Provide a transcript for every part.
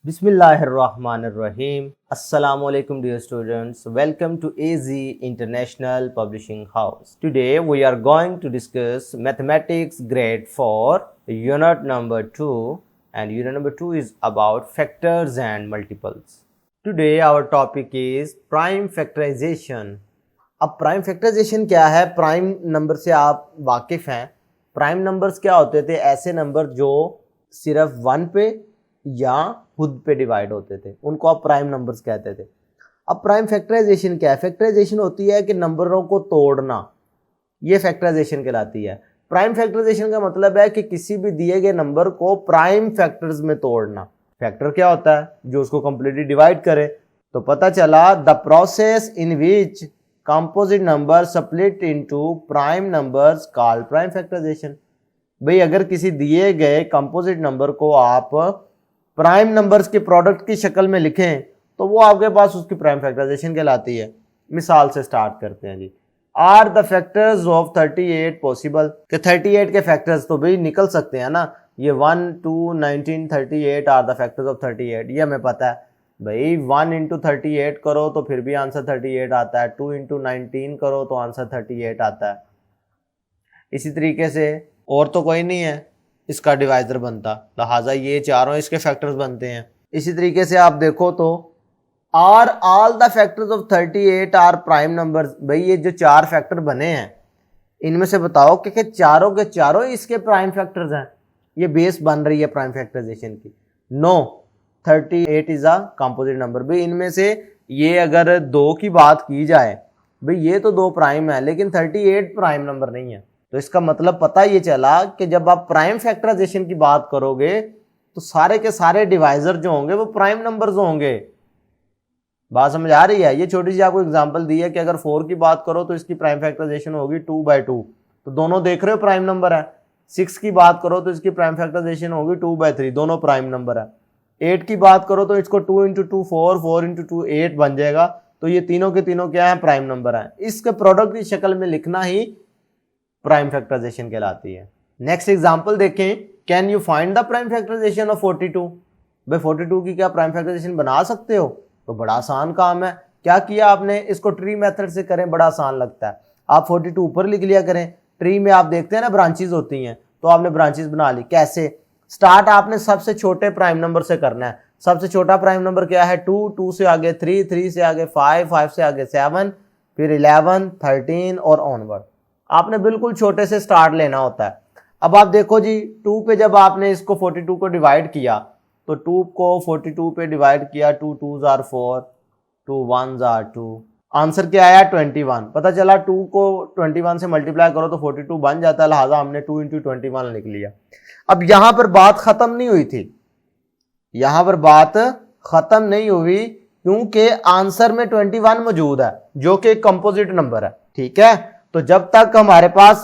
Bismillahirrahmanirrahim. Assalamu alaikum dear students. Welcome to AZ International Publishing House. Today we are going to discuss mathematics grade 4 unit number 2 and unit number 2 is about factors and multiples. Today our topic is prime factorization. अब prime factorisation क्या है? Prime number से आप वाकिफ हैं. Prime numbers क्या होते थे? ऐसे नंबर जो सिर्फ 1 पे या खुद पे डिवाइड होते थे, उनको आप प्राइम नंबर्स कहते थे. अब प्राइम फैक्टराइजेशन क्या है? फैक्टराइजेशन होती है कि नंबरों को तोड़ना, ये फैक्टराइजेशन कहलाती है. प्राइम फैक्टराइजेशन का मतलब है कि किसी भी दिए गए नंबर को प्राइम फैक्टर्स में तोड़ना. फैक्टर क्या होता है? जो उसको कंप्लीटली डिवाइड करे. तो पता चला the process in which composite number split into prime numbers called prime factorization. भाई अगर किसी दिए गए कंपोजिट नंबर को आप प्राइम नंबर्स के प्रोडक्ट की शक्ल में लिखें तो वो आपके पास उसकी प्राइम फैक्टराइजेशन कहलाती है. मिसाल से स्टार्ट करते हैं जी. Are the factors of 38 possible? कि 38 के फैक्टर्स तो भाई निकल सकते हैं ना. ये 1, 2, 19, 38 आर द फैक्टर्स ऑफ 38. ये हमें पता है भाई. 1 इंटू 38 करो तो फिर भी आंसर 38 आता है. 2 इंटू 19 करो तो आंसर 38 आता है. इसी तरीके से और तो कोई नहीं है इसका डिवाइजर बनता, लिहाजा ये चारों इसके फैक्टर्स बनते हैं. इसी तरीके से आप देखो तो are all the factors of 38 are prime numbers. भाई ये जो चार फैक्टर बने हैं इनमें से बताओ कि चारों के चारों इसके प्राइम फैक्टर्स हैं. ये बेस बन रही है प्राइम फैक्टराइजेशन की. No, 38 is a composite number. भाई इनमें से ये अगर दो की बात की जाए, भाई ये तो दो प्राइम है लेकिन 38 प्राइम नंबर नहीं है. तो इसका मतलब पता ये चला कि जब आप प्राइम फैक्टराइजेशन की बात करोगे तो सारे के सारे डिवाइजर जो होंगे वो प्राइम नंबर्स होंगे. बात समझ आ रही है? ये छोटी सी आपको एग्जांपल दी है कि अगर 4 की बात करो तो इसकी प्राइम फैक्टराइजेशन होगी 2/2. तो दोनों देख रहे हो प्राइम नंबर है. 6 की बात करो तो इसकी प्राइम फैक्टराइजेशन होगी 2/3. दोनों प्राइम नंबर है. 8 की बात करो तो इसको 2 इंटू 2 4, 4 इंटू 2 8 बन जाएगा. तो ये तीनों के तीनों क्या है? प्राइम नंबर है. इसके प्रोडक्ट की शक्ल में लिखना ही प्राइम फैक्टराइजेशन कहलाती है. नेक्स्ट एग्जांपल देखें. Can you find the prime factorization of 42? भाई 42 की क्या प्राइम फैक्टराइजेशन बना सकते हो? तो बड़ा आसान काम है. क्या किया आपने? इसको ट्री मेथड से करें, बड़ा आसान लगता है. आप 42 ऊपर लिख लिया करें. ट्री में आप देखते हैं ना ब्रांचेस होती हैं, तो आपने ब्रांचेस बना ली. कैसे? स्टार्ट आपने सबसे छोटे प्राइम नंबर से करना है. सबसे छोटा प्राइम नंबर क्या है? 2, 2 से आगे 3, 3 से आगे 5, 5 से आगे 7, फिर 11, 13 और ऑनवर्ड. आपने बिल्कुल छोटे से स्टार्ट लेना होता है. अब आप देखो जी 2 पे जब आपने इसको 42 को डिवाइड किया तो 2 को 42 पे डिवाइड किया. 2 2s are 4, 2 1s are 2. Answer क्या आया? 21. पता चला 2 को 21 से मल्टीप्लाई करो तो 42 बन जाता है. लिहाजा हमने 2 इंटू 21 लिख लिया. अब यहां पर बात खत्म नहीं हुई थी. यहां पर बात खत्म नहीं हुई क्योंकि आंसर में 21 मौजूद है जो कि एक कंपोजिट नंबर है. ठीक है. तो जब तक हमारे पास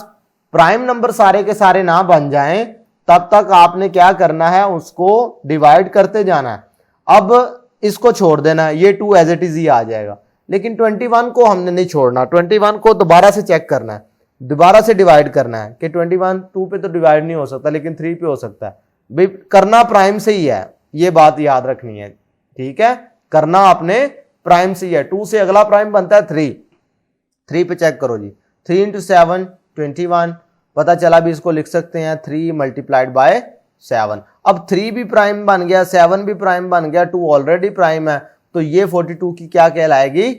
प्राइम नंबर सारे के सारे ना बन जाएं तब तक आपने क्या करना है? उसको डिवाइड करते जाना है. अब इसको छोड़ देना है. ये 2 एज इट इज ही आ जाएगा. लेकिन 21 को हमने नहीं छोड़ना. 21 को दोबारा से चेक करना है, दोबारा से डिवाइड करना है कि 21 2 पे तो डिवाइड नहीं हो सकता लेकिन 3 पे हो सकता है. भाई करना प्राइम से ही है, ये बात याद रखनी है. ठीक है. करना आपने प्राइम से ही है. 2 से अगला प्राइम बनता है 3. 3 पे चेक करो जी. 3 इंटू 7 21. पता चला भी इसको लिख सकते हैं 3 मल्टीप्लाइड बाय 7. अब 3 भी प्राइम बन गया, 7 भी प्राइम बन गया, 2 ऑलरेडी प्राइम है. तो ये 42 की क्या कहलाएगी?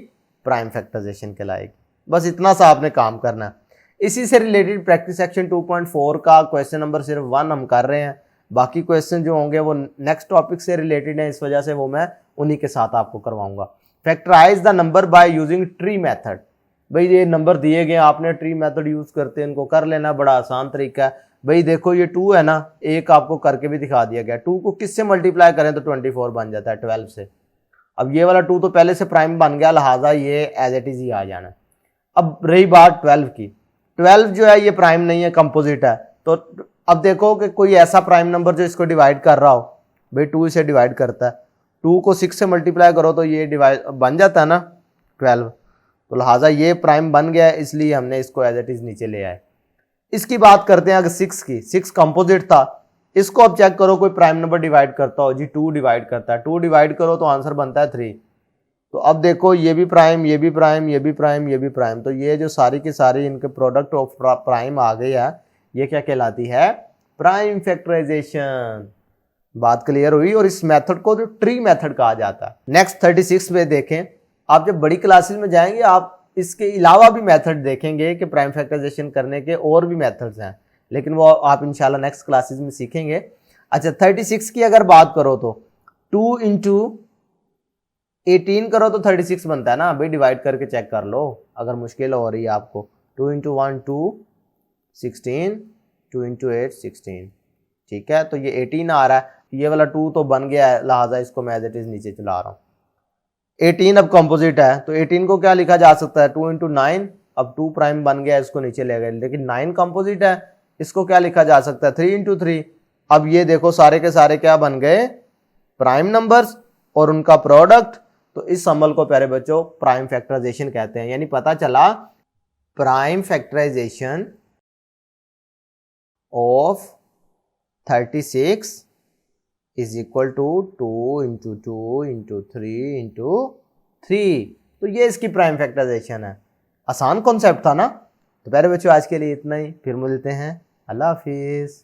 प्राइम फैक्टराइजेशन कहलाएगी. बस इतना सा आपने काम करना है. इसी से रिलेटेड प्रैक्टिस सेक्शन 2.4 का क्वेश्चन नंबर सिर्फ 1 हम कर रहे हैं. बाकी क्वेश्चन जो होंगे वो नेक्स्ट टॉपिक से रिलेटेड है, इस वजह से वो मैं उन्हीं के साथ आपको करवाऊंगा. Factorize the number by using tree method. भाई ये नंबर दिए गए, आपने ट्री मेथड यूज करते हैं इनको कर लेना. बड़ा आसान तरीका है. भाई देखो ये 2 है ना, एक आपको करके भी दिखा दिया गया. 2 को किससे मल्टीप्लाई करें तो 24 बन जाता है 12 से. अब ये वाला 2 तो पहले से प्राइम बन गया, लिहाजा ये एज इट इज ही आ जाना. अब रही बात 12 की. 12 जो है ये प्राइम नहीं है, कंपोजिट है. तो अब देखो कि कोई ऐसा प्राइम नंबर जो इसको डिवाइड कर रहा हो. भाई 2 इसे डिवाइड करता है. 2 को 6 से मल्टीप्लाई करो तो ये डिवाइड बन जाता है ना 12. तो लिहाजा ये प्राइम बन गया, इसलिए हमने इसको एज इट इज नीचे ले आए. इसकी बात करते हैं अगर 6 की. 6 कंपोजिट था इसको अब चेक करो कोई प्राइम नंबर डिवाइड करता हो जी, 2 डिवाइड करता है, 2 डिवाइड करो तो आंसर बनता है 3। तो अब देखो ये भी प्राइम, ये भी प्राइम, ये भी प्राइम, ये भी प्राइम, तो ये जो सारी की सारी इनके प्रोडक्ट ऑफ प्राइम आ गई है, ये क्या कहलाती है? Prime factorisation. बात क्लियर हुई। और इस मेथड को जो ट्री मेथड कहा जाता है। नेक्स्ट 36 पे देखें, आप जब बड़ी क्लासेस में जाएंगे आप इसके अलावा भी मेथड देखेंगे कि प्राइम फैक्टराइजेशन करने के और भी मेथड्स हैं, लेकिन वो आप इंशाल्लाह नेक्स्ट क्लासेस में सीखेंगे। अच्छा 36 की अगर बात करो तो 2 इंटू 18 करो तो 36 बनता है ना। अभी डिवाइड करके चेक कर लो अगर मुश्किल हो रही है आपको। 2 इंटू 1 2 16, 2 इंटू 8 16, ठीक है। तो ये 18 आ रहा है, ये वाला 2 तो बन गया है, लिहाजा इसको मैं एज इट इज नीचे चला रहा हूँ। 18 अब कंपोजिट है तो 18 को क्या लिखा जा सकता है? 2 इंटू 9, अब 2 प्राइम बन गया, इसको नीचे ले गए। लेकिन 9 कंपोजिट है, इसको क्या लिखा जा सकता है? 3 इंटू 3। अब ये देखो सारे के सारे क्या बन गए? प्राइम नंबर्स और उनका प्रोडक्ट। तो इस अमल को प्यारे बच्चों प्राइम फैक्टराइजेशन कहते हैं। यानी पता चला prime factorization of 36 is equal to 2 into 2 into 3 into 3। तो ये इसकी प्राइम फैक्टराइजेशन है। आसान कॉन्सेप्ट था ना। तो प्यारे बच्चों आज के लिए इतना ही, फिर मिलते हैं। अल्लाह हाफिज।